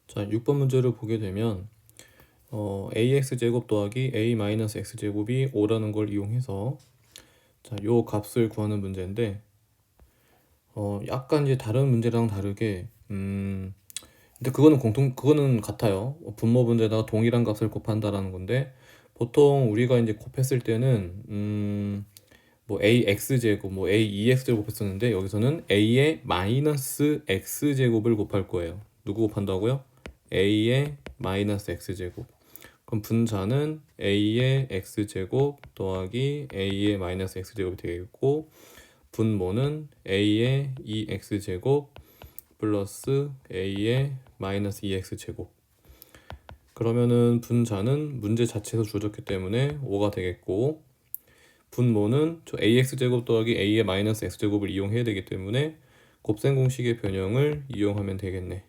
자, 6번 문제를 보게 되면 ax제곱 더하기 a-x제곱이 5라는 걸 이용해서 자, 요 값을 구하는 문제인데 약간 이제 다른 문제랑 다르게 근데 그거는 같아요. 분모 분자에다가 동일한 값을 곱한다라는 건데 보통 우리가 이제 곱했을 때는 뭐 ax제곱, 뭐 a2x제곱 곱했었는데 여기서는 a의 마이너스 x제곱을 곱할 거예요. 누구 곱한다고요? a의 마이너스 x제곱. 그럼 분자는 a의 x제곱 더하기 a의 마이너스 x제곱이 되겠고 분모는 a의 2x제곱 플러스 a의 마이너스 2x제곱. 그러면은 분자는 문제 자체에서 주어졌기 때문에 5가 되겠고 분모는 저 ax제곱 더하기 a의 마이너스 x제곱을 이용해야 되기 때문에 곱셈 공식의 변형을 이용하면 되겠네.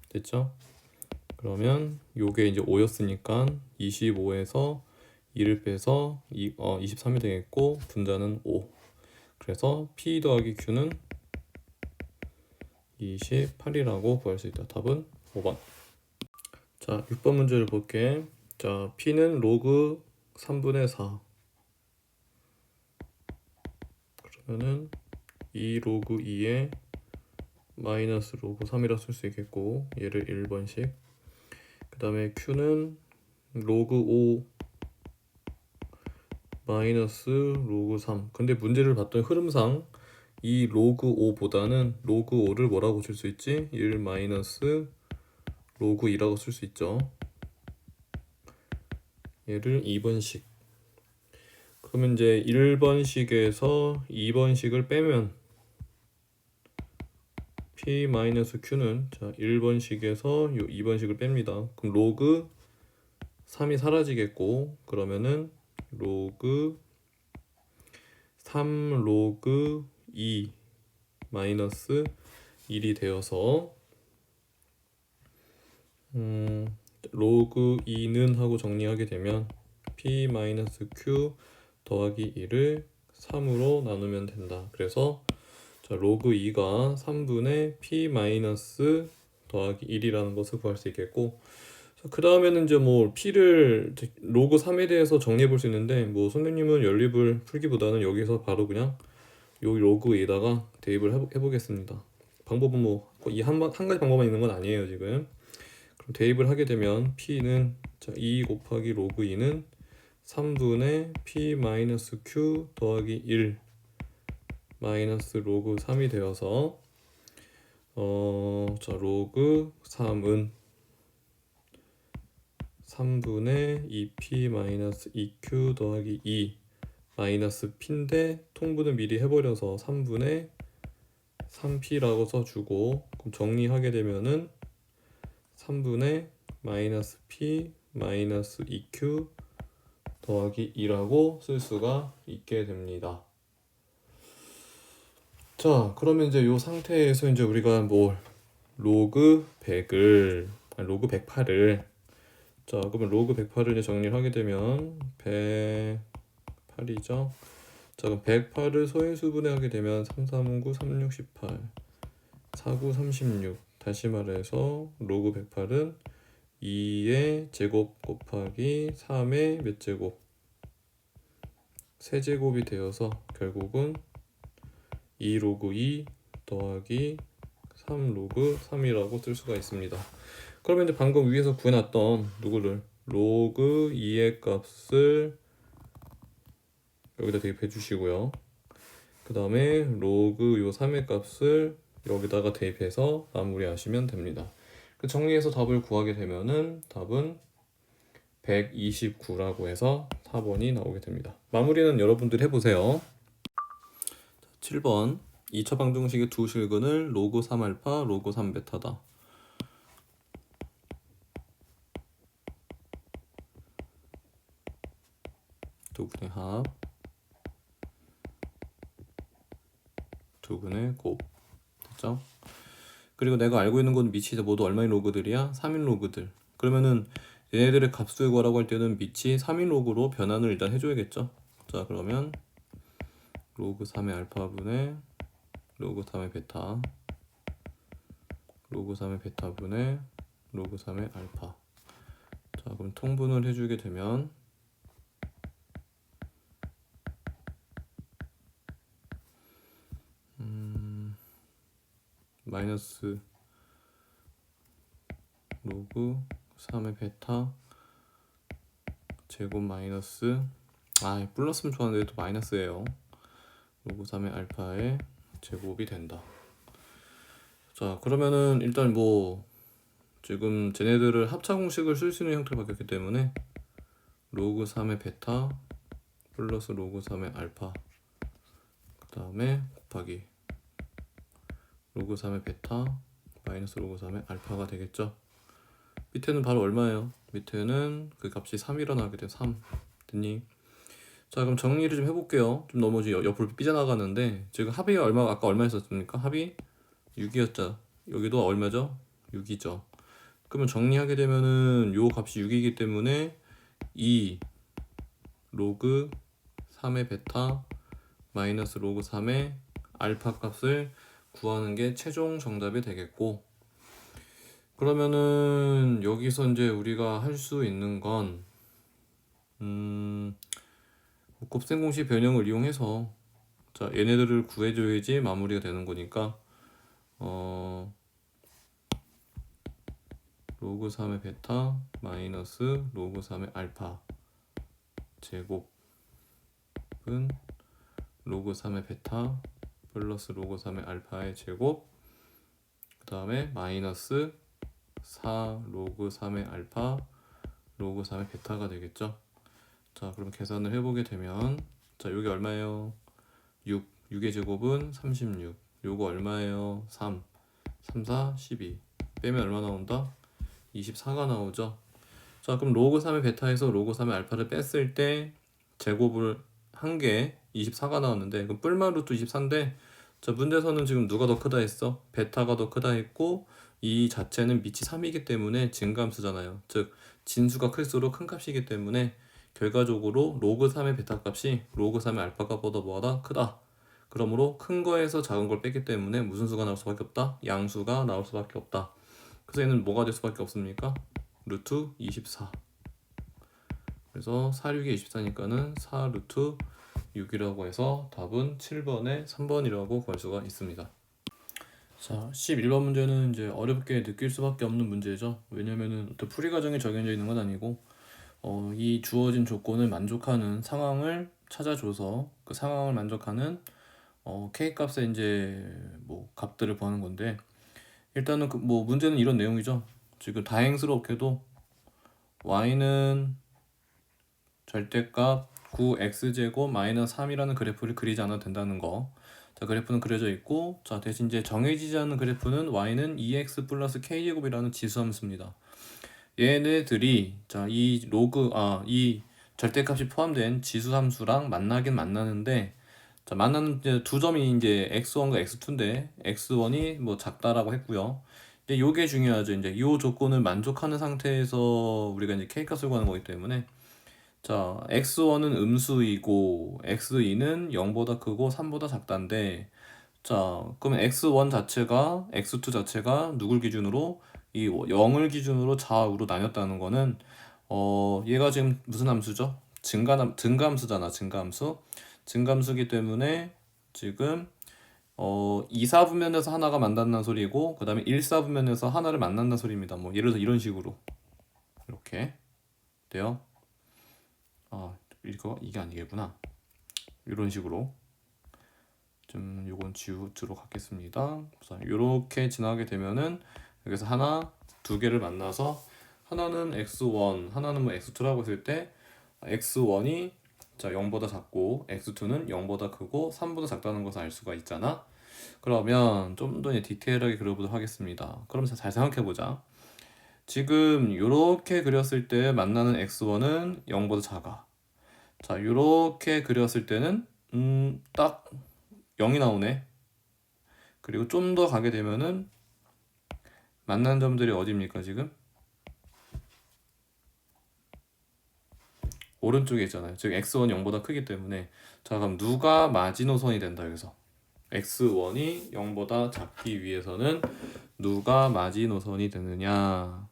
됐죠? 그러면 요게 이제 5였으니까 25에서 2를 빼서 23이 되겠고 분자는 5. 그래서 P 더하기 Q는 28이라고 구할 수 있다. 답은 5번. 자, 6번 문제를 볼게. 자, P는 로그 3분의 4. 그러면은 2 로그 2에 마이너스 로그 3이라 쓸 수 있겠고 얘를 1번씩. 그 다음에 Q는 로그 5 마이너스 로그 3. 근데 문제를 봤던 흐름상 이 로그 5보다는 로그 5를 뭐라고 줄 수 있지? 1 마이너스 로그 2라고 쓸 수 있죠. 얘를 2번씩. 그러면 이제 1번씩에서 2번씩을 빼면 P 마이너스 Q는 자 1번씩에서 요 2번씩을 뺍니다. 그럼 로그 3이 사라지겠고 그러면은 로그 3 로그 2 마이너스 1이 되어서 로그 2는 하고 정리하게 되면 P 마이너스 Q 더하기 1을 3으로 나누면 된다. 그래서 자, 로그 2가 3분의 P 마이너스 더하기 1이라는 것을 구할 수 있겠고 그 다음에는 이제 뭐 P를 로그 3에 대해서 정리해 볼 수 있는데 뭐 선생님은 연립을 풀기보다는 여기서 바로 그냥 여기 로그 2에다가 대입을 해보겠습니다. 방법은 뭐 이 한 가지 방법만 있는 건 아니에요 지금. 그럼 대입을 하게 되면 P는 자, 2 곱하기 로그 2는 3분의 P 마이너스 Q 더하기 1 마이너스 로그 3이 되어서 자 로그 3은 3분의 2P 마이너스 2Q 더하기 2 마이너스 P인데 통분을 미리 해버려서 3분의 3P라고 써주고 그럼 정리하게 되면은 3분의 마이너스 P 마이너스 2Q 더하기 2라고 쓸 수가 있게 됩니다. 자, 그러면 이제 이 상태에서 이제 우리가 뭐 로그 100을 로그 108을 자, 그러면 로그 108을 이제 정리를 하게 되면 108이죠. 자, 그럼 108을 소인수분해 하게 되면 3, 3, 9, 3, 6, 18 4, 9, 36 다시 말해서 로그 108은 2의 제곱 곱하기 3의 몇 제곱 세제곱이 되어서 결국은 2 로그 2 더하기 3 로그 3이라고 쓸 수가 있습니다. 그러면 이제 방금 위에서 구해놨던 누구를 로그 2의 값을 여기다 대입해 주시고요. 그 다음에 로그 요 3의 값을 여기다가 대입해서 마무리하시면 됩니다. 그 정리해서 답을 구하게 되면은 답은 129라고 해서 4번이 나오게 됩니다. 마무리는 여러분들이 해보세요. 7번 2차 방정식의 두 실근을 로그 3알파 로그 3베타다. 두 분의 합 두 분의 곱 됐죠? 그리고 내가 알고 있는 건 밑이 모두 얼마인 로그들이야? 3인 로그들. 그러면은 얘네들의 값을 구하라고 할 때는 밑이 3인 로그로 변환을 일단 해줘야겠죠. 자, 그러면 로그 3의 알파분의 로그 3의 베타 로그 3의 베타분의 로그 3의 알파. 자, 그럼 통분을 해주게 되면 마이너스 로그 3의 베타 제곱 마이너스 플러스면 좋았는데 또 마이너스예요. 로그 3의 알파의 제곱이 된다. 자, 그러면은 일단 뭐 지금 쟤네들을 합차 공식을 쓸 수 있는 형태로 바뀌었기 때문에 로그 3의 베타 플러스 로그 3의 알파 그 다음에 곱하기 로그 3의 베타 마이너스 로그 3의 알파가 되겠죠. 밑에는 바로 얼마예요? 밑에는 그 값이 3이라 나오게 되면 3 됐니? 자, 그럼 정리를 좀 해볼게요. 좀 너무 옆으로 삐져나가는데 지금 합이 아까 얼마였었습니까? 합이 6이었죠. 여기도 얼마죠? 6이죠. 그러면 정리하게 되면은 요 값이 6이기 때문에 2 로그 3의 베타 마이너스 로그 3의 알파 값을 구하는 게 최종 정답이 되겠고, 그러면은 여기서 이제 우리가 할 수 있는 건 곱셈 공식 변형을 이용해서 자, 얘네들을 구해줘야지 마무리가 되는 거니까 로그 3의 베타 마이너스 로그 3의 알파 제곱은 로그 3의 베타 플러스 로그 3의 알파의 제곱 그 다음에 마이너스 4 로그 3의 알파 로그 3의 베타가 되겠죠. 자, 그럼 계산을 해보게 되면 자, 여기 얼마예요? 6의 제곱은 36. 요거 얼마예요? 3 4 12 빼면 얼마 나온다? 24가 나오죠. 자, 그럼 로그 3의 베타에서 로그 3의 알파를 뺐을 때 제곱을 한 게 24가 나왔는데 그럼 뿔만 루트 24인데 자, 문제에서는 지금 누가 더 크다 했어? 베타가 더 크다 했고 이 자체는 밑이 3이기 때문에 증가함수잖아요. 즉 진수가 클수록 큰 값이기 때문에 결과적으로 로그 3의 베타 값이 로그 3의 알파 값보다 뭐하다? 크다. 그러므로 큰 거에서 작은 걸 뺐기 때문에 무슨 수가 나올 수밖에 없다? 양수가 나올 수밖에 없다. 그래서 얘는 뭐가 될 수밖에 없습니까? 루트 24. 그래서 4, 6에 24니까는 4 루트 6이라고 해서 답은 7번에 3번이라고 구할 수가 있습니다. 자, 11번 문제는 이제 어렵게 느낄 수밖에 없는 문제죠. 왜냐면은 어떤 풀이 과정이 정해져 있는 건 아니고 이 주어진 조건을 만족하는 상황을 찾아줘서 그 상황을 만족하는 K 값의 이제 뭐 값들을 구하는 건데 일단은 뭐 문제는 이런 내용이죠. 지금 다행스럽게도 y는 절대값 9x제곱 마이너스 3이라는 그래프를 그리지 않아도 된다는 거. 자, 그래프는 그려져 있고 자, 대신 이제 정해지지 않은 그래프는 y는 2x 플러스 k제곱이라는 지수함수입니다. 얘네들이 자, 이 절대값이 포함된 지수함수랑 만나긴 만나는데 자, 만나는 이제 두 점이 이제 x1과 x2인데 x1이 뭐 작다라고 했고요. 이제 요게 중요하죠. 이제 요 조건을 만족하는 상태에서 우리가 이제 k값을 구하는 거기 때문에 자, x1은 음수이고 x2는 0보다 크고 3보다 작다인데 자, 그러면 x1 자체가 x2 자체가 누굴 기준으로 이 0을 기준으로 좌우로 나뉘었다는 거는 얘가 지금 무슨 함수죠? 증가함수잖아. 증가함수기 때문에 지금 2사분면에서 하나가 만난다는 소리고 그 다음에 1사분면에서 하나를 만난다는 소리입니다. 뭐 예를 들어서 이런 식으로 이렇게 돼요. 이게 아니겠구나. 이런 식으로 좀 요건 지우도록 하겠습니다. 자, 요렇게 지나게 되면은 여기서 하나, 두 개를 만나서 하나는 x1, 하나는 뭐 x2라고 했을 때 x1이 자 0보다 작고 x2는 0보다 크고 3보다 작다는 것을 알 수가 있잖아. 그러면 좀 더 디테일하게 그려보도록 하겠습니다. 그럼 잘 생각해보자. 지금 요렇게 그렸을 때 만나는 x1은 0보다 작아. 자, 요렇게 그렸을 때는 딱 0이 나오네. 그리고 좀 더 가게 되면은 만나는 점들이 어디입니까 지금? 오른쪽에 있잖아요. 즉 x1이 0보다 크기 때문에 자, 그럼 누가 마지노선이 된다 여기서 x1이 0보다 작기 위해서는 누가 마지노선이 되느냐.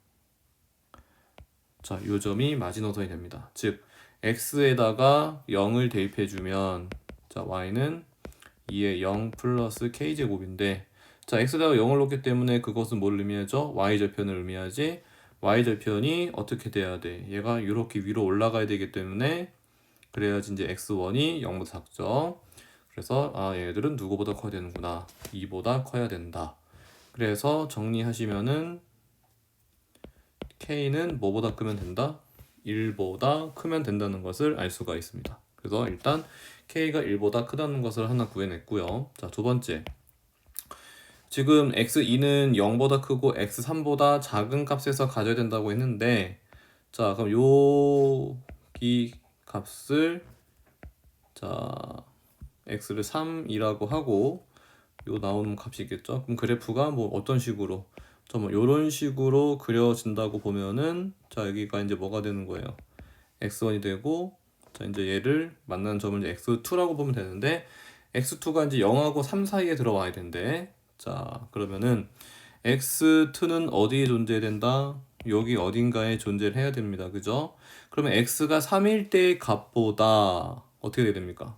자, 요 점이 마지노선이 됩니다. 즉 x에다가 0을 대입해주면 자 y는 2의 0 플러스 k제곱인데 자 x에다가 0을 놓기 때문에 그것은 뭘 의미하죠? y절편을 의미하지. y절편이 어떻게 돼야 돼? 얘가 이렇게 위로 올라가야 되기 때문에 그래야지 이제 x1이 0보다 작죠. 그래서 얘들은 누구보다 커야 되는구나. 2보다 커야 된다. 그래서 정리하시면은 k는 뭐보다 크면 된다? 1보다 크면 된다는 것을 알 수가 있습니다. 그래서 일단 k가 1보다 크다는 것을 하나 구해냈고요. 자, 두 번째. 지금 x2는 0보다 크고 x3보다 작은 값에서 가져야 된다고 했는데 자, 그럼 이 값을 자, x를 3이라고 하고 요 나오는 값이겠죠. 그럼 그래프가 뭐 어떤 식으로 뭐 이런 식으로 그려진다고 보면은 자 여기가 이제 뭐가 되는 거예요. x1이 되고 자 이제 얘를 만나는 점을 이제 x2라고 보면 되는데 x2가 이제 0하고 3 사이에 들어와야 된대. 자 그러면은 x2는 어디에 존재해야 된다? 여기 어딘가에 존재를 해야 됩니다. 그죠? 그러면 x가 3일 때의 값보다 어떻게 돼야 됩니까?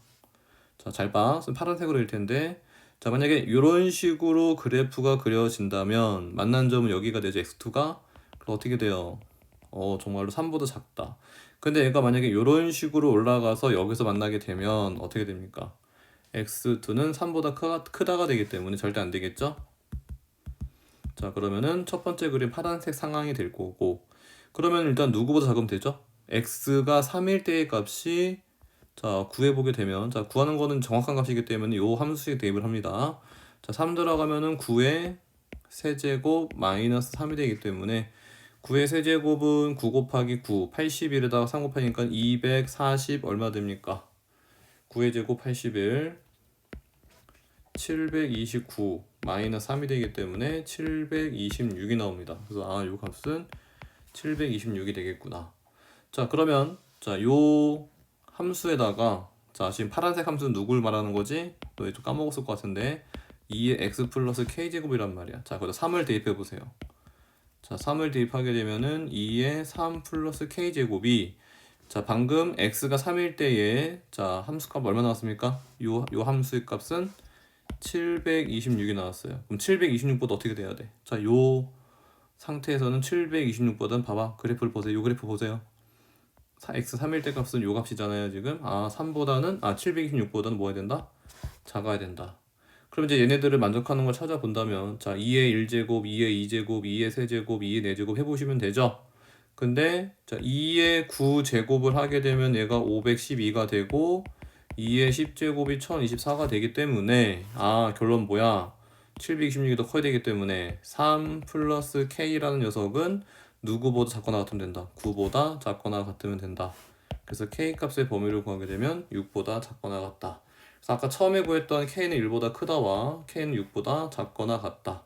자, 잘 봐. 파란색으로 일 텐데 자 만약에 이런 식으로 그래프가 그려진다면 만난 점은 여기가 되죠. x2가 그럼 어떻게 돼요? 정말로 3보다 작다. 근데 얘가 만약에 이런 식으로 올라가서 여기서 만나게 되면 어떻게 됩니까? x2는 3보다 크다가 되기 때문에 절대 안 되겠죠? 자 그러면은 첫 번째 그림 파란색 상황이 될 거고 그러면 일단 누구보다 작으면 되죠? x가 3일 때의 값이 자 구해보게 되면 자 구하는 거는 정확한 값이기 때문에 요 함수식 대입을 합니다. 자 3 들어가면은 9의 세제곱 마이너스 3이 되기 때문에 9의 세제곱은 9 곱하기 9 81에다가 3 곱하니까 240 얼마 됩니까? 9의 제곱 81 729 마이너스 3이 되기 때문에 726이 나옵니다. 그래서 요 값은 726이 되겠구나. 자 그러면 요 함수에다가 자 지금 파란색 함수는 누굴 말하는 거지? 너 좀 까먹었을 것 같은데 2의 x 플러스 k제곱이란 말이야. 자 거기다 3을 대입해 보세요. 자 3을 대입하게 되면은 2의 3 플러스 k제곱이 자 방금 x가 3일 때에 자 함수값 얼마 나왔습니까? 요 함수의 값은 726이 나왔어요. 그럼 726보다 어떻게 돼야 돼? 자 요 상태에서는 726보다는 봐봐 그래프를 보세요. 요 그래프 보세요. x 3일 때 값은 요 값이잖아요 지금. 726보다는 뭐 해야 된다? 작아야 된다. 그럼 이제 얘네들을 만족하는 걸 찾아본다면 자 2의 1제곱, 2의 2제곱, 2의 세제곱, 2의 4제곱 해보시면 되죠. 근데 자 2의 9제곱을 하게 되면 얘가 512가 되고 2의 10제곱이 1024가 되기 때문에 결론 뭐야? 726이 더 커야 되기 때문에 3 플러스 k라는 녀석은 누구보다 작거나 같으면 된다. 9보다 작거나 같으면 된다. 그래서 k 값의 범위를 구하게 되면 6보다 작거나 같다. 그래서 아까 처음에 구했던 k는 1보다 크다와 k는 6보다 작거나 같다.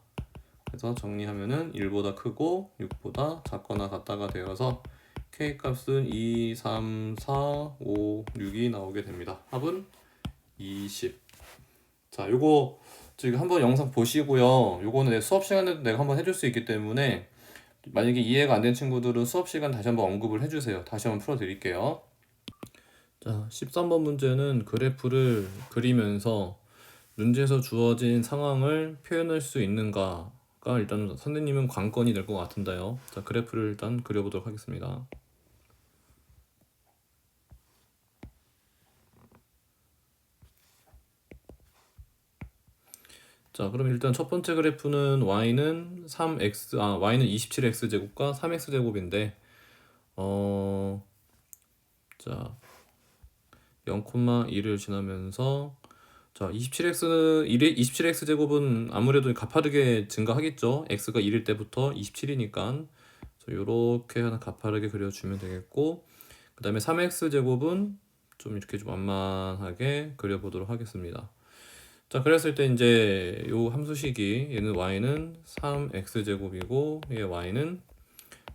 그래서 정리하면은 1보다 크고 6보다 작거나 같다가 되어서 k 값은 2, 3, 4, 5, 6이 나오게 됩니다. 합은 20. 자, 요거 지금 한번 영상 보시고요. 요거는 내 수업 시간에도 내가 한번 해줄 수 있기 때문에 만약에 이해가 안 된 친구들은 수업 시간 다시 한번 언급을 해주세요. 다시 한번 풀어드릴게요. 자, 13번 문제는 그래프를 그리면서 문제에서 주어진 상황을 표현할 수 있는가가 일단 선생님은 관건이 될 것 같은데요. 자, 그래프를 일단 그려보도록 하겠습니다. 자, 그럼 일단 첫 번째 그래프는 y는 27x 제곱과 3x 제곱인데 자 0,1을 지나면서 자 27x 제곱은 아무래도 가파르게 증가하겠죠. x가 1일 때부터 27이니까 요렇게 하나 가파르게 그려주면 되겠고 그 다음에 3x 제곱은 좀 이렇게 좀 완만하게 그려보도록 하겠습니다. 자 그랬을 때 이제 요 함수식이 얘는 y는 3x 제곱이고 얘 y는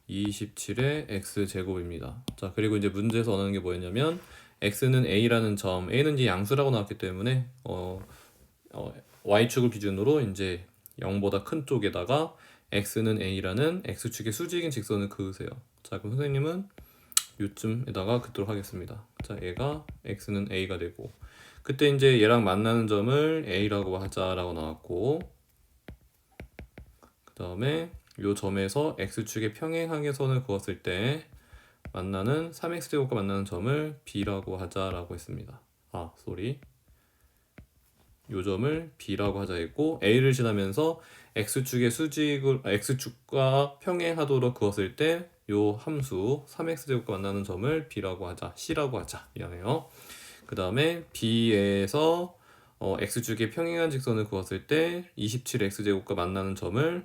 27의 x 제곱입니다. 자 그리고 이제 문제에서 원하는 게 뭐였냐면 x는 a라는 점, a는 이제 양수라고 나왔기 때문에 y축을 기준으로 이제 0보다 큰 쪽에다가 x는 a라는 x축의 수직인 직선을 그으세요. 자, 그럼 선생님은 요쯤에다가 긋도록 하겠습니다. 자, 얘가 x는 a가 되고, 그때 이제 얘랑 만나는 점을 a라고 하자라고 나왔고, 그 다음에 요 점에서 x축의 평행항의 선을 그었을 때 만나는 3x제곱과 만나는 점을 b라고 하자라고 했습니다. 요 점을 b라고 하자 했고, a를 지나면서 x축과 평행하도록 그었을 때 요 함수 3x제곱과 만나는 점을 b라고 하자, c라고 하자. 미안해요. 그 다음에 b에서 x축의 평행한 직선을 그었을 때 27x제곱과 만나는 점을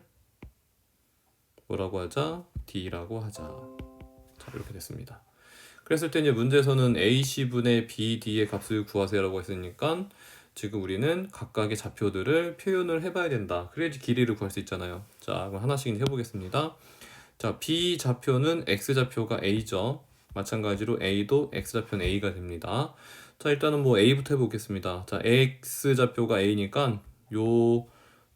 뭐라고 하자? d라고 하자. 자, 이렇게 됐습니다. 그랬을 때 이제 문제에서는 ac분의 bd의 값을 구하세요라고 했으니까 지금 우리는 각각의 좌표들을 표현을 해봐야 된다. 그래야지 길이를 구할 수 있잖아요. 자, 그럼 하나씩 해보겠습니다. 자, b 좌표는 x 좌표가 a죠. 마찬가지로 a도 x 좌표는 a가 됩니다. 자, 일단은 뭐 a부터 해보겠습니다. 자, x 좌표가 a니까 요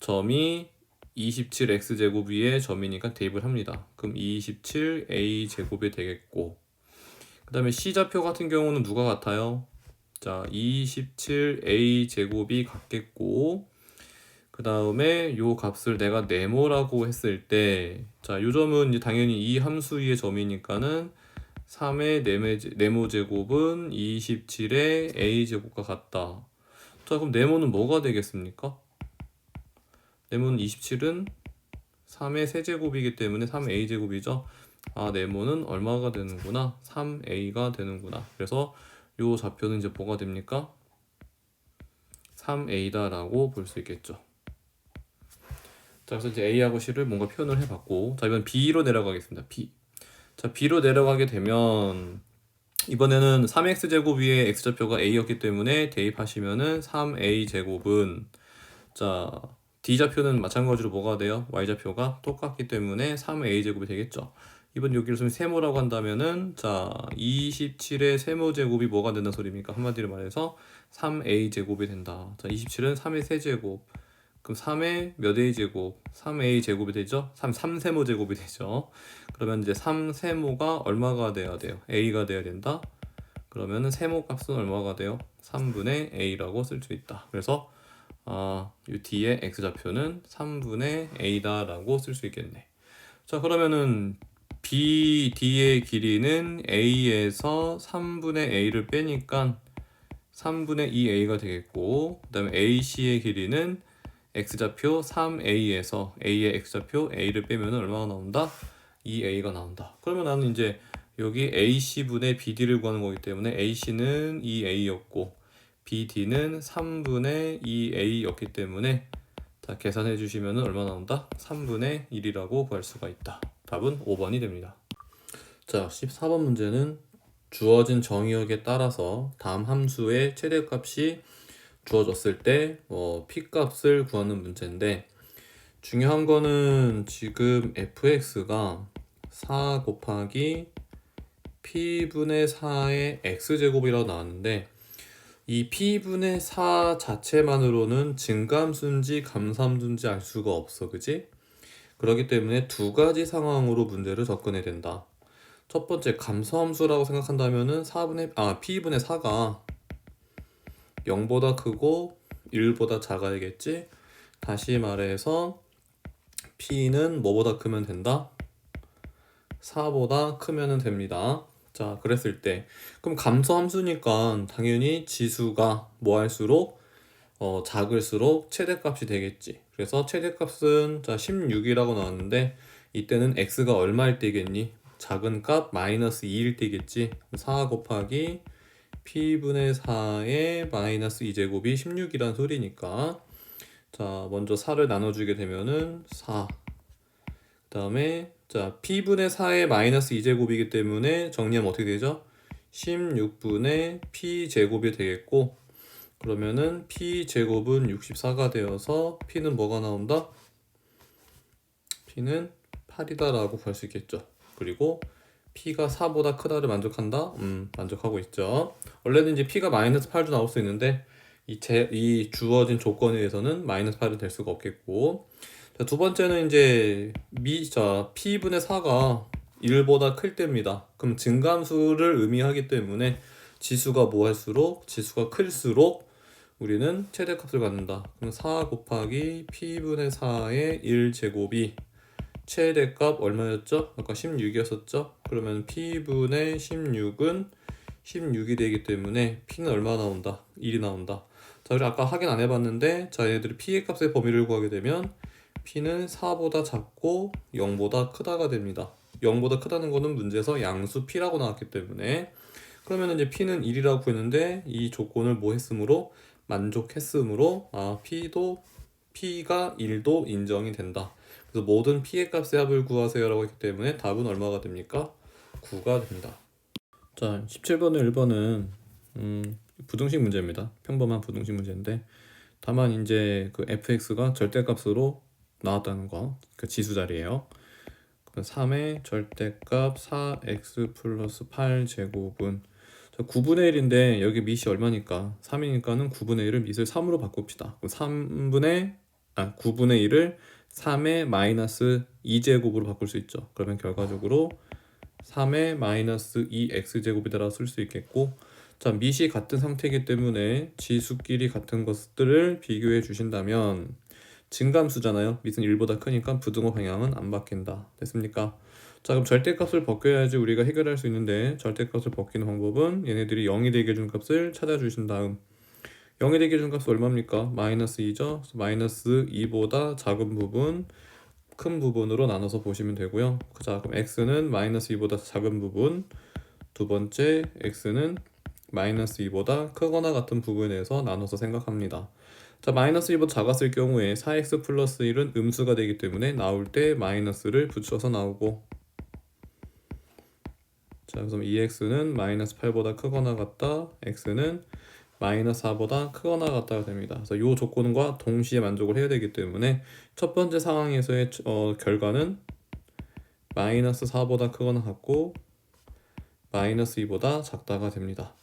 점이 27x제곱 위에 점이니까 대입을 합니다. 그럼 27a제곱이 되겠고, 그 다음에 c좌표 같은 경우는 누가 같아요? 자, 27a제곱이 같겠고, 그 다음에 요 값을 내가 네모라고 했을 때, 자, 요 점은 이제 당연히 이 함수 위의 점이니까는 3의 네모제곱은 27의 a제곱과 같다. 자, 그럼 네모는 뭐가 되겠습니까? 네모는 27은 3의 세제곱이기 때문에 3a제곱이죠. 아, 네모는 얼마가 되는구나? 3a가 되는구나. 그래서 요 좌표는 이제 뭐가 됩니까? 3a다 라고 볼 수 있겠죠. 자, 그래서 이제 a하고 c를 뭔가 표현을 해봤고, 자, 이번 b로 내려가겠습니다. b. 자, b로 내려가게 되면 이번에는 3x제곱 위에 x좌표가 a였기 때문에 대입하시면은 3a제곱은, 자, d좌표는 마찬가지로 뭐가 돼요? y좌표가 똑같기 때문에 3a제곱이 되겠죠. 이번 여기를 쓰면 세모라고 한다면은, 자, 27의 세모제곱이 뭐가 된다는 소리입니까? 한마디로 말해서 3a제곱이 된다. 자, 27은 3의 세제곱. 그럼 3의 몇 a제곱? 3a제곱이 되죠? 3세모제곱이 되죠. 그러면 이제 3세모가 얼마가 돼야 돼요? a가 돼야 된다. 그러면은 세모 값은 얼마가 돼요? 3분의 a라고 쓸 수 있다. 그래서 이 뒤에 x좌표는 3분의 a다 라고 쓸 수 있겠네. 자, 그러면은 BD의 길이는 A에서 3분의 A를 빼니까 3분의 2A가 되겠고, 그 다음에 AC의 길이는 X좌표 3A에서 A의 X좌표 A를 빼면 얼마가 나온다? 2A가 나온다. 그러면 나는 이제 여기 AC분의 BD를 구하는 거기 때문에 AC는 2A였고 BD는 3분의 2A였기 때문에 자, 계산해 주시면 얼마 나온다? 3분의 1이라고 구할 수가 있다. 답은 5번이 됩니다. 자, 14번 문제는 주어진 정의역에 따라서 다음 함수의 최대값이 주어졌을 때 p값을 구하는 문제인데, 중요한 거는 지금 fx가 4 곱하기 p분의 4의 x제곱이라고 나왔는데, 이 p분의 4 자체만으로는 증가함수인지 감소함수인지 알 수가 없어, 그지? 그렇기 때문에 두 가지 상황으로 문제를 접근해야 된다. 첫 번째, 감소함수라고 생각한다면은 p분의 4가 0보다 크고 1보다 작아야겠지? 다시 말해서 p는 뭐보다 크면 된다? 4보다 크면 됩니다. 자, 그랬을 때 그럼 감소함수니까 당연히 지수가 뭐 할수록 작을수록 최대값이 되겠지. 그래서 최대값은 자 16이라고 나왔는데 이때는 x가 얼마일 때겠니? 작은 값 마이너스 2일 때겠지. 4 곱하기 p분의 4의 마이너스 2제곱이 16이란 소리니까, 자 먼저 4를 나눠주게 되면은 4, 그 다음에 자 p분의 4의 마이너스 2제곱이기 때문에 정리하면 어떻게 되죠? 16분의 p제곱이 되겠고, 그러면은 p제곱은 64가 되어서 p는 뭐가 나온다? p는 8이다 라고 볼 수 있겠죠. 그리고 p가 4보다 크다를 만족한다? 만족하고 있죠. 원래는 이제 p가 마이너스 8도 나올 수 있는데 이 주어진 조건에 의해서는 마이너스 8이 될 수가 없겠고. 자, 두 번째는 이제 p분의 4가 1보다 클 때입니다. 그럼 증감수를 의미하기 때문에 지수가 뭐 할수록 지수가 클수록 우리는 최대값을 갖는다. 그럼 4 곱하기 p분의 4의 1제곱이 최대값 얼마였죠? 아까 16이었었죠? 그러면 p분의 16은 16이 되기 때문에 p는 얼마 나온다? 1이 나온다. 자, 우리 아까 확인 안 해봤는데, 자, 얘들이 p의 값의 범위를 구하게 되면 p는 4보다 작고 0보다 크다가 됩니다. 0보다 크다는 거는 문제에서 양수 p라고 나왔기 때문에, 그러면 이제 p는 1이라고 구했는데 이 조건을 뭐 했으므로 만족했으므로 p가 1도 인정이 된다. 그래서 모든 p의 값의 합을 구하세요라고 했기 때문에 답은 얼마가 됩니까? 9가 됩니다. 자, 17번의 1번은 부등식 문제입니다. 평범한 부등식 문제인데, 다만 이제 그 fx가 절대값으로 나왔다는 거, 그 지수 자리예요. 그럼 3의 절대값 4x 플러스 8제곱은 9분의 1인데 여기 밑이 얼마니까 3이니까는 9분의 1을 밑을 3으로 바꿉시다. 그럼 9분의 1을 3의 마이너스 2제곱으로 바꿀 수 있죠. 그러면 결과적으로 3의 마이너스 2x제곱이다라고 쓸 수 있겠고, 자, 밑이 같은 상태이기 때문에 지수끼리 같은 것들을 비교해 주신다면 증감수잖아요. 밑은 1보다 크니까 부등호 방향은 안 바뀐다. 됐습니까? 자, 그럼 절대값을 벗겨야지 우리가 해결할 수 있는데, 절대값을 벗기는 방법은 얘네들이 0이 되게 해준 값을 찾아주신 다음, 0이 되게 해준 값이 얼마입니까? 마이너스 2죠. 마이너스 2보다 작은 부분, 큰 부분으로 나눠서 보시면 되고요. 자, 그럼 x는 마이너스 2보다 작은 부분, 두 번째 x는 마이너스 2보다 크거나 같은 부분에 대해서 나눠서 생각합니다. 자, 마이너스 2보다 작았을 경우에 4x 플러스 1은 음수가 되기 때문에 나올 때 마이너스를 붙여서 나오고, 자, 그래서 2x는 마이너스 8보다 크거나 같다, x는 마이너스 4보다 크거나 같다가 됩니다. 그래서 이 조건과 동시에 만족을 해야 되기 때문에 첫 번째 상황에서의 결과는 마이너스 4보다 크거나 같고 마이너스 2보다 작다가 됩니다.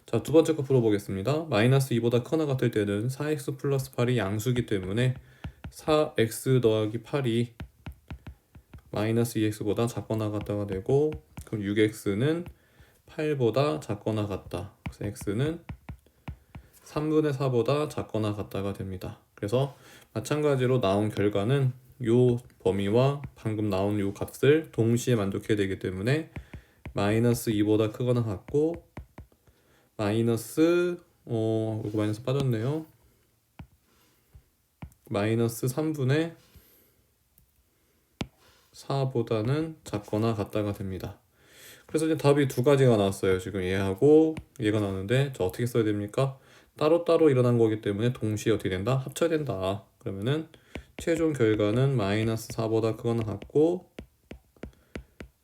자, 두 번째 거 풀어보겠습니다. 마이너스 2보다 크거나 같을 때는 4x 플러스 8이 양수기 때문에 4x 더하기 8이 마이너스 2x보다 작거나 같다가 되고, 그럼 6x는 8보다 작거나 같다. 그래서 x는 3분의 4보다 작거나 같다가 됩니다. 그래서 마찬가지로 나온 결과는 요 범위와 방금 나온 요 값을 동시에 만족해야 되기 때문에 마이너스 2보다 크거나 같고 마이너스 이거 마이너스 빠졌네요. 마이너스 3분의 4보다는 작거나 같다가 됩니다. 그래서 이제 답이 두 가지가 나왔어요. 지금 얘하고 얘가 나왔는데 저 어떻게 써야 됩니까? 따로따로 일어난 거기 때문에 동시에 어떻게 된다? 합쳐야 된다. 그러면은 최종 결과는 마이너스 4보다 크거나 같고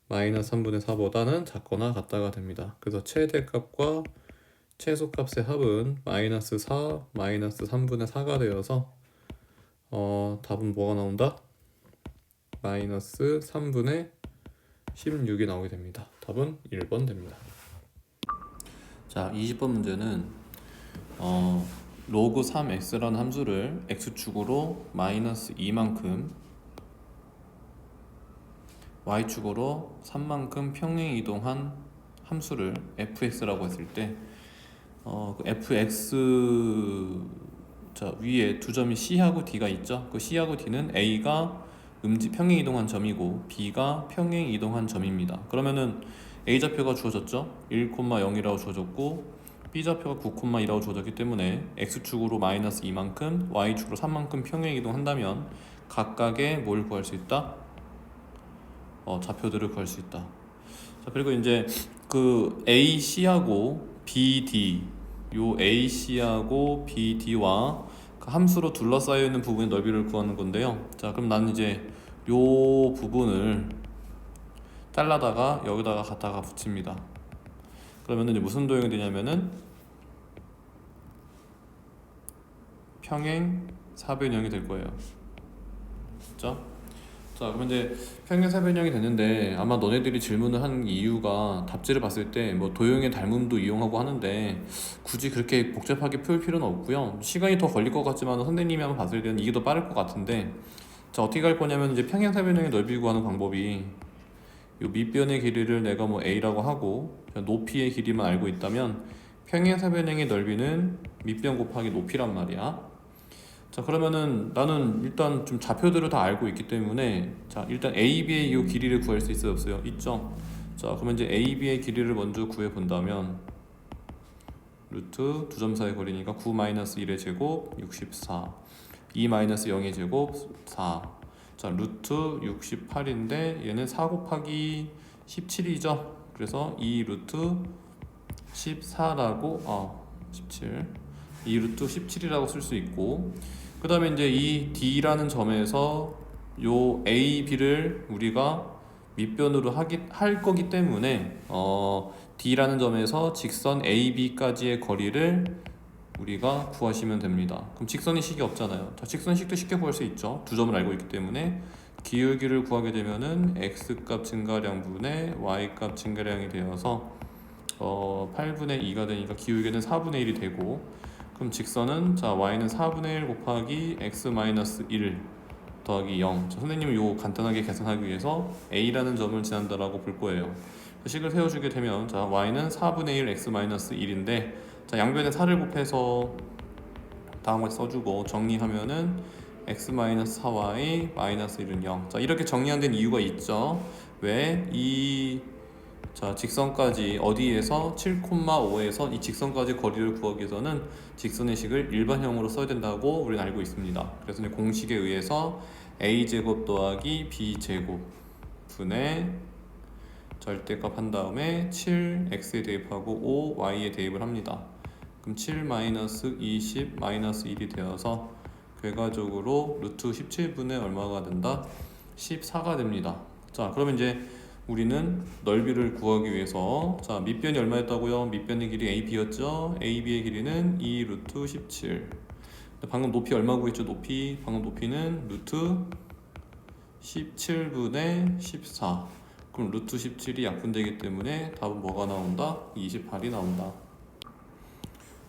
마이너스 3분의 4보다는 작거나 같다가 됩니다. 그래서 최대값과 최소값의 합은 마이너스 4, 마이너스 3분의 4가 되어서 답은 뭐가 나온다? 마이너스 3분의 16이 나오게 됩니다. 답은 1번 됩니다. 자, 20번 문제는 로그 3x라는 함수를 x축으로 마이너스 2만큼 y축으로 3만큼 평행 이동한 함수를 fx라고 했을 때 그 fx 자, 위에 두 점이 c하고 d가 있죠. 그 c하고 d는 a가 평행 이동한 점이고 b가 평행 이동한 점입니다. 그러면은 a좌표가 주어졌죠. 1,0이라고 주어졌고 b좌표가 9,2라고 주어졌기 때문에 x축으로 마이너스 2만큼 y축으로 3만큼 평행 이동한다면 각각의 뭘 구할 수 있다? 좌표들을 구할 수 있다. 자, 그리고 이제 그 AC하고 BD, 요 AC하고 BD와 그 함수로 둘러싸여 있는 부분의 넓이를 구하는 건데요. 자, 그럼 나는 이제 요 부분을 잘라다가 여기다가 갖다가 붙입니다. 그러면 이제 무슨 도형이 되냐면은 평행 사변형이 될 거예요. 그렇죠? 자, 그러면 이제 평행사변형이 됐는데 아마 너네들이 질문을 한 이유가 답지를 봤을 때 뭐 도형의 닮음도 이용하고 하는데 굳이 그렇게 복잡하게 풀 필요는 없고요. 시간이 더 걸릴 것 같지만 선생님이 한번 봤을 때는 이게 더 빠를 것 같은데 자, 어떻게 할 거냐면 이제 평행사변형의 넓이 구하는 방법이 요 밑변의 길이를 내가 뭐 a라고 하고 높이의 길이만 알고 있다면 평행사변형의 넓이는 밑변 곱하기 높이란 말이야. 자, 그러면은 나는 일단 좀 좌표들을 다 알고 있기 때문에 자, 일단 A, B의 이 길이를 구할 수 있어요, 없어요? 있죠? 자, 그러면 이제 A, B의 길이를 먼저 구해 본다면 루트 두 점 사이 거리니까 9-1의 제곱 64, 2-0의 제곱 4. 자, 루트 68인데 얘는 4 곱하기 17이죠. 그래서 2 루트 14라고 17 2 루트 17이라고 쓸 수 있고, 그 다음에 이제 이 D라는 점에서 요 A, B를 우리가 밑변으로 할 거기 때문에 D라는 점에서 직선 A, B까지의 거리를 우리가 구하시면 됩니다. 그럼 직선의 식이 없잖아요. 자, 직선식도 쉽게 구할 수 있죠. 두 점을 알고 있기 때문에 기울기를 구하게 되면은 X값 증가량 분의 Y값 증가량이 되어서 8분의 2가 되니까 기울기는 4분의 1이 되고, 그럼 직선은 자 y는 4분의 1 곱하기 x-1 더하기 0. 자, 선생님은 요 간단하게 계산하기 위해서 a라는 점을 지난다라고 볼 거예요. 식을 세워주게 되면 자 y는 4분의 1 x-1인데 자 양변에 4를 곱해서 다음같이 써주고 정리하면은 x-4y 마이너스 1은 0. 자, 이렇게 정리한 이유가 있죠. 왜? 자, 직선까지 어디에서 7,5에서 이 직선까지 거리를 구하기 위해서는 직선의 식을 일반형으로 써야 된다고 우리는 알고 있습니다. 그래서 공식에 의해서 a제곱 더하기 b제곱 분의 절대값 한 다음에 7x에 대입하고 5y에 대입을 합니다. 그럼 7 마이너스 20 마이너스 1이 되어서 결과적으로 루트 17분의 얼마가 된다? 14가 됩니다. 자, 그러면 이제 우리는 넓이를 구하기 위해서 자 밑변이 얼마였다고요? 밑변의 길이 AB였죠? AB의 길이는 2 루트 17. 방금 높이 얼마 구했죠? 높이 방금 높이는 루트 17분의 14. 그럼 루트 17이 약분되기 때문에 답은 뭐가 나온다? 28이 나온다.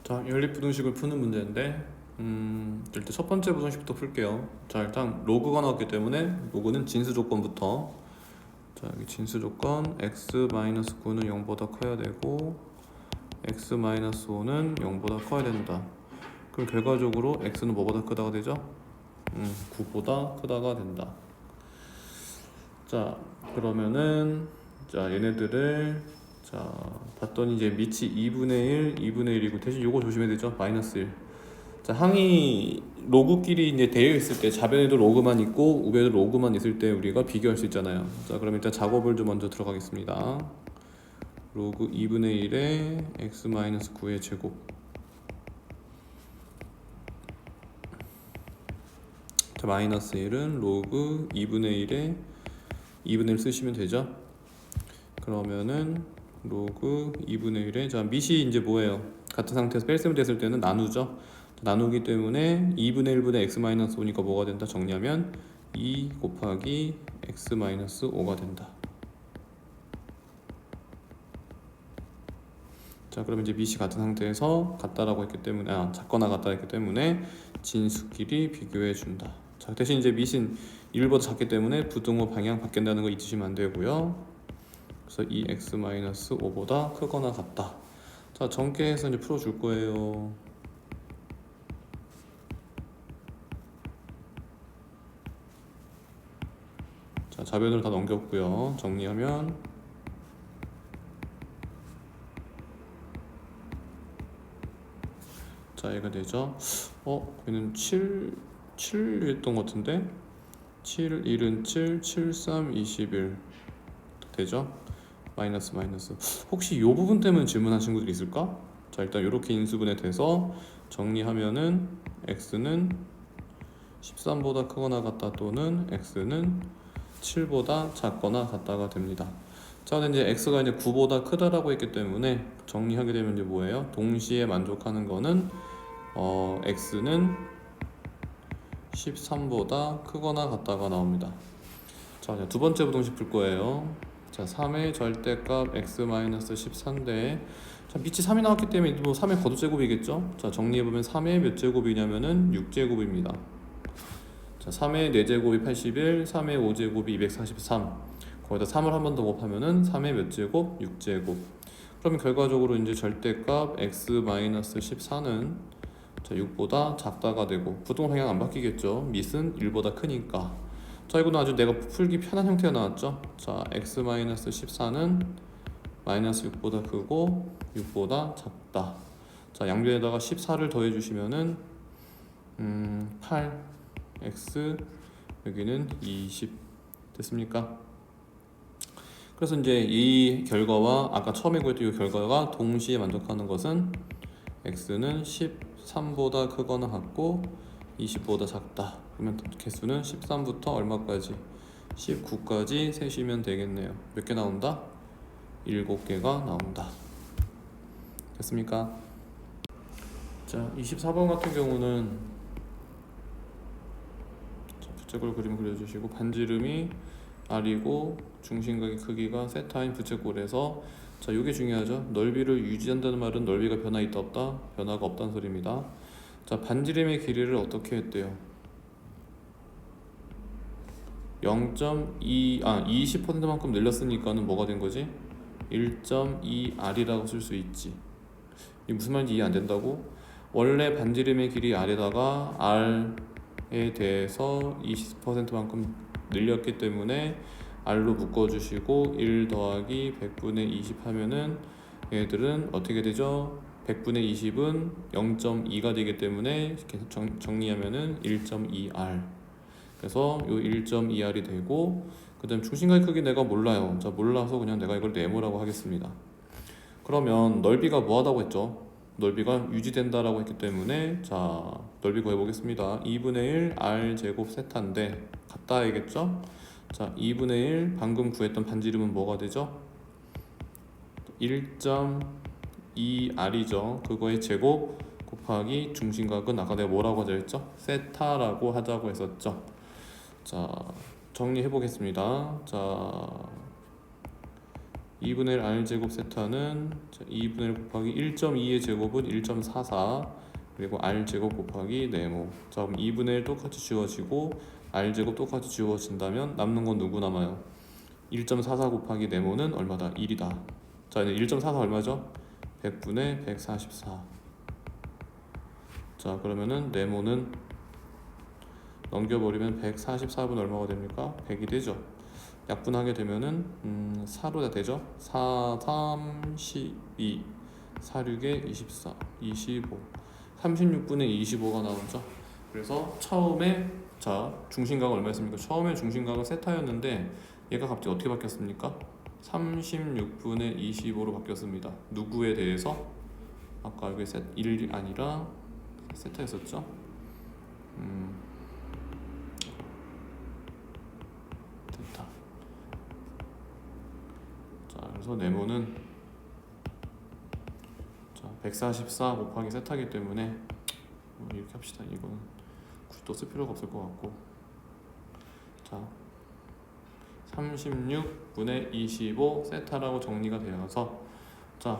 자, 연립부등식을 푸는 문제인데 일단 첫 번째 부등식부터 풀게요. 자, 일단 로그가 나왔기 때문에 로그는 진수 조건부터, 자, 여기 진수 조건 x-9는 0보다 커야 되고 x-5는 0보다 커야 된다. 그럼 결과적으로 x는 뭐보다 크다가 되죠? 9보다 크다가 된다. 자, 그러면은 자 얘네들을 자 봤더니 이제 밑이 2분의 1, 2분의 1이고 대신 요거 조심해야 되죠? 마이너스 1. 자, 항이 로그끼리 이제 되어 있을 때 좌변에도 로그만 있고 우변에도 로그만 있을 때 우리가 비교할 수 있잖아요. 자, 그럼 일단 작업을 좀 먼저 들어가겠습니다. 로그 2분의 1에 x-9의 제곱. 자, 마이너스 1은 로그 2분의 1에 2분의 1 쓰시면 되죠. 그러면은 로그 2분의 1에 자 밑이 이제 뭐예요? 같은 상태에서 뺄셈 됐을 때는 나누죠. 나누기 때문에 2분의 1분의 x-5니까 뭐가 된다? 정리하면 2 곱하기 x-5가 된다. 자, 그러면 이제 밑이 같은 상태에서 같다라고 했기 때문에 작거나 같다 했기 때문에 진수끼리 비교해 준다. 자, 대신 이제 밑은 1보다 작기 때문에 부등호 방향 바뀐다는 거 잊으시면 안 되고요. 그래서 이 x-5보다 크거나 같다. 자, 전개해서 이제 풀어줄 거예요. 자, 좌변으로 다 넘겼고요. 정리하면 자, 얘가 되죠. 얘는 7했던 것 같은데 7, 1은 7, 7, 3, 21 되죠? 마이너스. 혹시 이 부분 때문에 질문한 친구들이 있을까? 자, 일단 이렇게 인수분해 돼서 정리하면은 x는 13보다 크거나 같다 또는 x는 7보다 작거나 같다가 됩니다. 자, 근데 이제 x가 이제 9보다 크다라고 했기 때문에 정리하게 되면 이제 뭐예요? 동시에 만족하는 거는 x는 13보다 크거나 같다가 나옵니다. 자, 두 번째 부등식 풀 거예요. 자, 3의 절대값 x-14인데 자, 밑이 3이 나왔기 때문에 뭐 3의 거두제곱이겠죠? 자, 정리해보면 3의 몇 제곱이냐면은 6제곱입니다. 자, 3의 4제곱이 81, 3의 5제곱이 243. 거기다 3을 한 번 더 곱하면은 3의 몇 제곱? 6제곱. 그러면 결과적으로 이제 절대값 x-14는 자, 6보다 작다가 되고 부동 방향 안 바뀌겠죠? 밑은 1보다 크니까. 자, 이거는 아주 내가 풀기 편한 형태가 나왔죠? 자, x-14는 마이너스 6보다 크고 6보다 작다. 자, 양변에다가 14를 더해 주시면은 8 x 여기는 20 됐습니까? 그래서 이제 이 결과와 아까 처음에 구했던 이 결과가 동시에 만족하는 것은 x는 13보다 크거나 같고 20보다 작다. 그러면 개수는 13부터 얼마까지? 19까지 세시면 되겠네요. 몇 개 나온다? 7개가 나온다. 됐습니까? 자, 24번 같은 경우는 부채꼴 그림 그려주시고 반지름이 r이고 중심각의 크기가 세타인 부채꼴에서 자, 이게 중요하죠. 넓이를 유지한다는 말은 넓이가 변화 있다 없다? 변화가 없다는 소리입니다. 자, 반지름의 길이를 어떻게 했대요? 20%만큼 늘렸으니까는 뭐가 된 거지? 1.2r이라고 쓸 수 있지. 이게 무슨 말인지 이해 안 된다고? 원래 반지름의 길이 r에다가 r에 대해서 20%만큼 늘렸기 때문에 r로 묶어주시고 1 더하기 100분의 20 하면은 얘들은 어떻게 되죠? 100분의 20은 0.2가 되기 때문에 계속 정리하면은 1.2r. 그래서 요 1.2r이 되고 그 다음 중심각의 크기 내가 몰라요. 자, 몰라서 그냥 내가 이걸 네모라고 하겠습니다. 그러면 넓이가 뭐하다고 했죠? 넓이가 유지된다라고 했기 때문에 자, 넓이 구해보겠습니다. 2분의 1 r 제곱 세타인데 같다 해야겠죠? 자, 2분의 1 방금 구했던 반지름은 뭐가 되죠? 1.2r이죠. 그거의 제곱 곱하기 중심각은 아까 내가 뭐라고 하자 했죠? 세타라고 하자고 했었죠. 자, 정리해 보겠습니다. 자, 2분의 1 r제곱 세타는 2분의 1 곱하기 1.2의 제곱은 1.44 그리고 r제곱 곱하기 네모. 자, 그럼 2분의 1 똑같이 지워지고 r제곱 똑같이 지워진다면 남는 건 누구 남아요? 1.44 곱하기 네모는 얼마다? 1이다. 자, 이제 1.44 얼마죠? 100분의 144. 자, 그러면은 네모는 넘겨버리면 144분 얼마가 됩니까? 100이 되죠. 약분하게 되면은 4로 다 되죠. 4, 3, 12 46에 24, 25 36분의 25가 나오죠. 그래서 처음에 자, 중심각은 얼마였습니까? 처음에 중심각은 세타였는데 얘가 갑자기 어떻게 바뀌었습니까? 36분의 25로 바뀌었습니다. 누구에 대해서? 아까 여기 1이 아니라 세타였었죠? 됐다. 자, 그래서 네모는 자, 144 곱하기 세타기 때문에 이렇게 합시다. 이거는 굳이 또 쓸 필요가 없을 것 같고 자, 36분의 25 세타라고 정리가 되어서 자,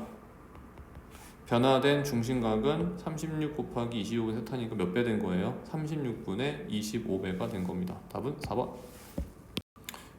변화된 중심각은 36 곱하기 25의 세타니까 몇 배 된 거예요? 36분의 25배가 된 겁니다. 답은 4번.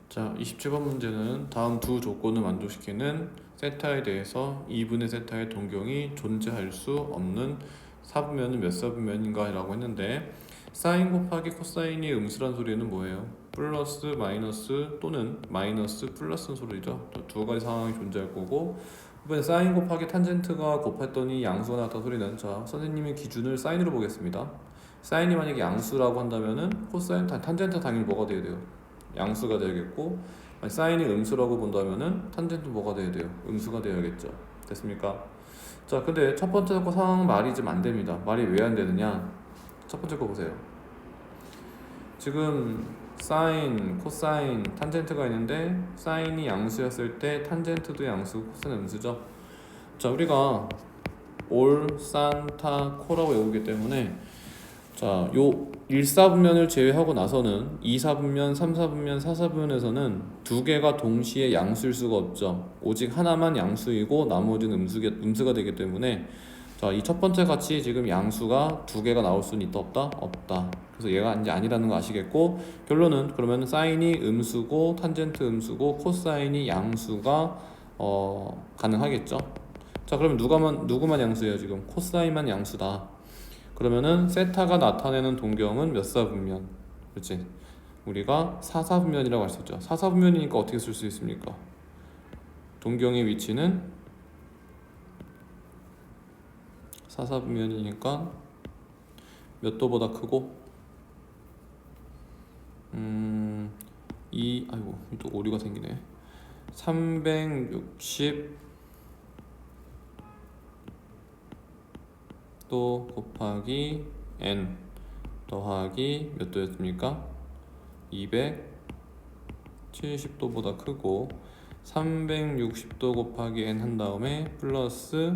자, 27번 문제는 다음 두 조건을 만족시키는 세타에 대해서 2분의 세타의 동경이 존재할 수 없는 사분면은 몇 사분면인가 라고 했는데 사인 곱하기 코사인이 음수란 소리는 뭐예요? 플러스 마이너스 또는 마이너스 플러스 소리죠. 두 가지 상황이 존재할 거고 이번에 사인 곱하기 탄젠트가 곱했더니 양수가 나왔다 소리는 자, 선생님의 기준을 사인으로 보겠습니다. 사인이 만약에 양수라고 한다면은 코사인 탄젠트 당연히 뭐가 돼야 돼요? 양수가 되겠고 사인이 음수라고 본다면은 탄젠트 뭐가 돼야 돼요? 음수가 되어야겠죠. 됐습니까? 자, 근데 첫 번째 거 상황 말이 좀 안 됩니다. 말이 왜 안 되느냐? 첫 번째 거 보세요. 지금 사인, 코사인, 탄젠트가 있는데 사인이 양수였을 때 탄젠트도 양수, 코사인 음수죠. 자, 우리가 올, 산, 타, 코라고 외우기 때문에 자, 요 1사분면을 제외하고 나서는 2사분면, 3사분면, 4사분면에서는 두 개가 동시에 양수일 수가 없죠. 오직 하나만 양수이고 나머지는 음수가 되기 때문에 자, 이 첫 번째 같이 지금 양수가 두 개가 나올 수는 있다 없다? 없다. 그래서 얘가 이제 아니라는 거 아시겠고, 결론은 그러면 사인이 음수고 탄젠트 음수고 코사인이 양수가 가능하겠죠. 자, 그러면 누구만 양수예요? 지금 코사인만 양수다. 그러면은 세타가 나타내는 동경은 몇 사분면? 그렇지? 우리가 4사분면이라고 할 수 있죠. 4사분면이니까 어떻게 쓸 수 있습니까? 동경의 위치는 4사분면이니까 몇 도보다 크고 아이고 또 오류가 생기네. 360 도 곱하기 n 더하기 몇 도였습니까? 270도보다 크고 360도 곱하기 n 한 다음에 플러스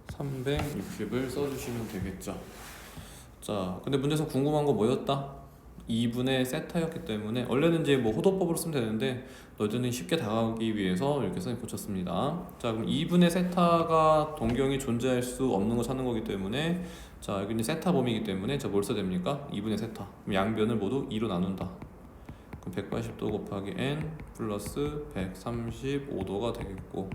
360을 써주시면 되겠죠. 자, 근데 문제에서 궁금한 거 뭐였다? 2분의 세타였기 때문에 원래는 이제 뭐 호도법으로 쓰면 되는데 너희들은 쉽게 다가가기 위해서 이렇게 선생님 고쳤습니다. 자, 그럼 2분의 세타가 동경이 존재할 수 없는 거 찾는 거기 때문에 자, 여기 이제 세타 범위이기 때문에 자, 뭘 써야 됩니까? 2분의 세타. 그럼 양변을 모두 2로 나눈다. 그럼 180도 곱하기 n 플러스 135도가 되겠고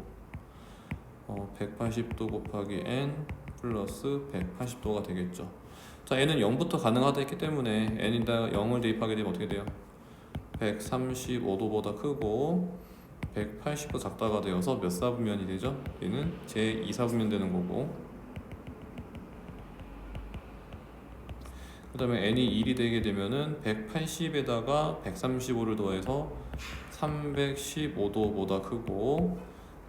180도 곱하기 n 플러스 180도가 되겠죠. 자, n은 0부터 가능하다 했기 때문에 n에다가 0을 대입하게 되면 어떻게 돼요? 135도보다 크고 180도 작다가 되어서 몇 사분면이 되죠? 얘는 제2사분면 되는 거고, 그 다음에 n이 1이 되게 되면은 180에다가 135를 더해서 315도보다 크고,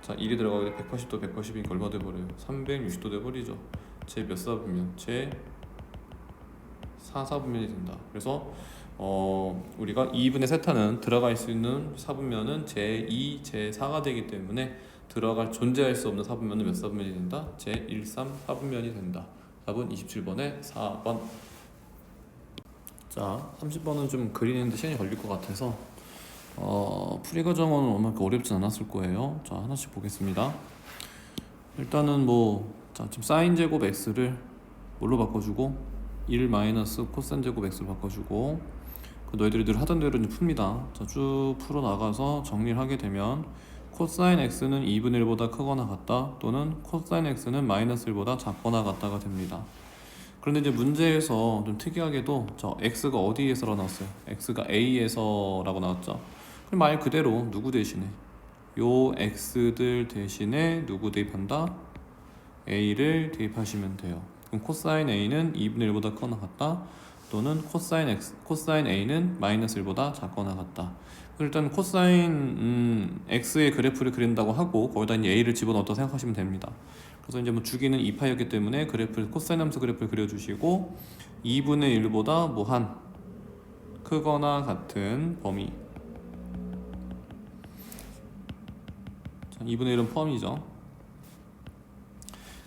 자, 1이 들어가게 되면 180도 180이니까 얼마 돼버려요? 360도 돼버리죠. 제 몇 사분면? 제 4사분면이 된다. 그래서 우리가 2분의 세타는 들어갈 수 있는 사분면은 제2, 제4가 되기 때문에 존재할 수 없는 사분면은 몇 사분면이 된다? 제1, 3 사분면이 된다. 답은 27번에 4번. 자, 30번은 좀 그리는데 시간이 걸릴 것 같아서 풀이 과정은 얼마나 어렵진 않았을 거예요. 자, 하나씩 보겠습니다. 일단은 자, 지금 사인 제곱 x를 뭘로 바꿔주고 1 마이너스 코사인 제곱 x로 바꿔주고, 너희들이 늘 하던 대로 이제 풉니다. 자, 쭉 풀어 나가서 정리를 하게 되면 코사인 x는 2분의 1보다 크거나 같다, 또는 코사인 x는 마이너스 1보다 작거나 같다가 됩니다. 그런데 이제 문제에서 좀 특이하게도 저 x가 어디에서 나왔어요? x가 a에서라고 나왔죠. 그럼 말 그대로 누구 대신에 요 x들 대신에 누구 대입한다? a를 대입하시면 돼요. 그럼 코사인 a는 2분의 1보다 크거나 같다, 또는 코사인 a는 마이너스 1보다 작거나 같다. 일단 코사인 x의 그래프를 그린다고 하고 거기다 이제 a를 집어넣었다 생각하시면 됩니다. 그래서 이제 주기는 2파이였기 때문에 코사인 함수 그래프를 그려주시고 2분의 1보다 무한 크거나 같은 범위, 자, 2분의 1은 포함이죠.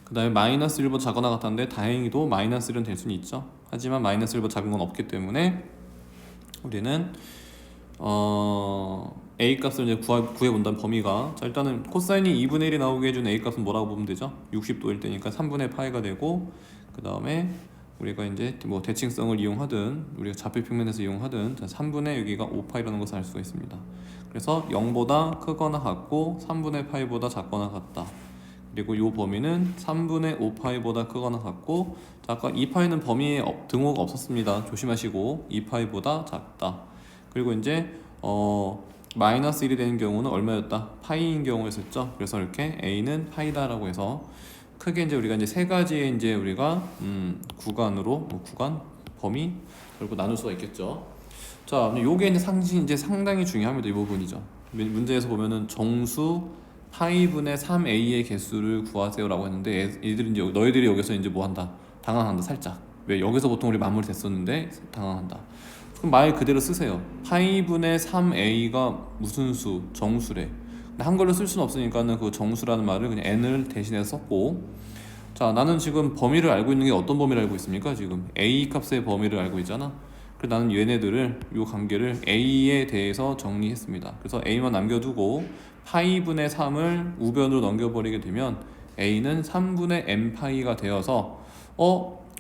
그 다음에 마이너스 1보다 작거나 같았는데 다행히도 마이너스 1은 될 수는 있죠. 하지만 마이너스 1보다 작은 건 없기 때문에 우리는 a 값을 이제 구해본다는 범위가, 자, 일단은 코사인이 2분의 1이 나오게 해준 a 값은 뭐라고 보면 되죠? 60도일 때니까 3분의 파이가 되고, 그 다음에 우리가 이제 대칭성을 이용하든 우리가 좌표 평면에서 이용하든 3분의 여기가 5파이라는 것을 알 수가 있습니다. 그래서 0보다 크거나 같고 3분의 파이보다 작거나 같다. 그리고 이 범위는 3분의 5파이보다 크거나 같고, 자, 아까 2파이는 범위에 등호가 없었습니다. 조심하시고 2파이보다 작다. 그리고 이제 마이너스 1이 되는 경우는 얼마였다? 파이인 경우였었죠. 그래서 이렇게 a는 파이다라고 해서 크게 이제 우리가 이제 세 가지의 이제 우리가 구간으로 구간 범위 그리고 나눌 수가 있겠죠. 자, 요게 이제 상당히 중요합니다. 이 부분이죠. 문제에서 보면은 정수 파이분의 3a의 개수를 구하세요라고 했는데 얘들이 이제 너희들이 여기서 이제 뭐 한다? 당황한다 살짝. 왜 여기서 보통 우리 마무리 됐었는데 당황한다. 그럼 말 그대로 쓰세요. 파이분의 3a가 무슨 수? 정수래. 근데 한글로 쓸 수는 없으니까는 그 정수라는 말을 그냥 n을 대신해서 썼고, 자, 나는 지금 범위를 알고 있는 게 어떤 범위를 알고 있습니까? 지금 A 값의 범위를 알고 있잖아. 그래서 나는 얘네들을, 요 관계를 A에 대해서 정리했습니다. 그래서 A만 남겨두고 파이분의 3을 우변으로 넘겨버리게 되면 A는 3분의 M 파이가 되어서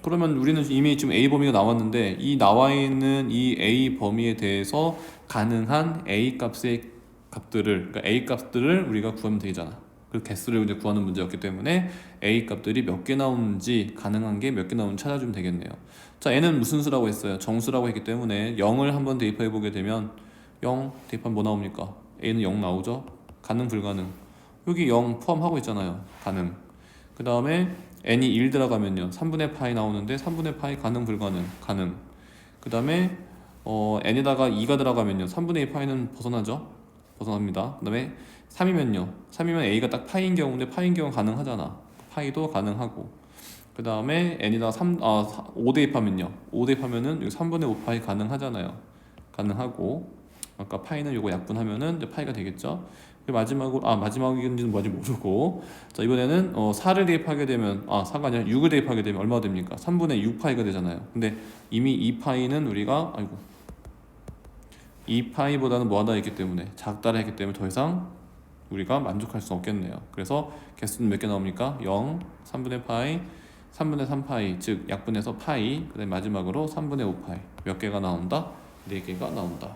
그러면 우리는 이미 지금 A 범위가 나왔는데 이 나와 있는 이 A 범위에 대해서 가능한 A 값의 값들을, 그러니까 A 값들을 우리가 구하면 되잖아. 그 개수를 이제 구하는 문제였기 때문에 A 값들이 몇 개 나오는지, 가능한 게 몇 개 나오는지 찾아주면 되겠네요. 자, n은 무슨 수라고 했어요? 정수라고 했기 때문에 0을 한번 대입해 보게 되면 0 대입하면 뭐 나옵니까? a는 0 나오죠? 가능 불가능? 여기 0 포함하고 있잖아요. 가능. 그 다음에 n이 1 들어가면요 3분의 파이 나오는데 3분의 파이 가능 불가능? 가능. 그 다음에 n에다가 2가 들어가면요 3분의 2 파이는 벗어나죠? 벗어납니다. 그 다음에 3이면요 3이면 a가 딱 파이인 경우인데 파이인 경우 가능하잖아. 파이도 가능하고. 그 다음에 n에다가 5 대입하면요 5 대입하면은 여기 3분의 5 파이 가능하잖아요. 가능하고, 아까 파이는 요거 약분하면은 이제 파이가 되겠죠. 그 마지막으로 마지막인지는 뭔지 모르고, 자 이번에는 4를 대입하게 되면 4가 아니라 6을 대입하게 되면 얼마가 됩니까? 3분의 6 파이가 되잖아요. 근데 이미 2 파이는 우리가 2 파이보다는 뭐하다 했기 때문에, 작다라 했기 때문에 더 이상 우리가 만족할 수 없겠네요. 그래서 개수는 몇 개 나옵니까? 0, 3분의 파이, 3분의 3파이, 즉 약분해서 파이, 그 다음에 마지막으로 3분의 5파이. 몇 개가 나온다? 4개가 나온다.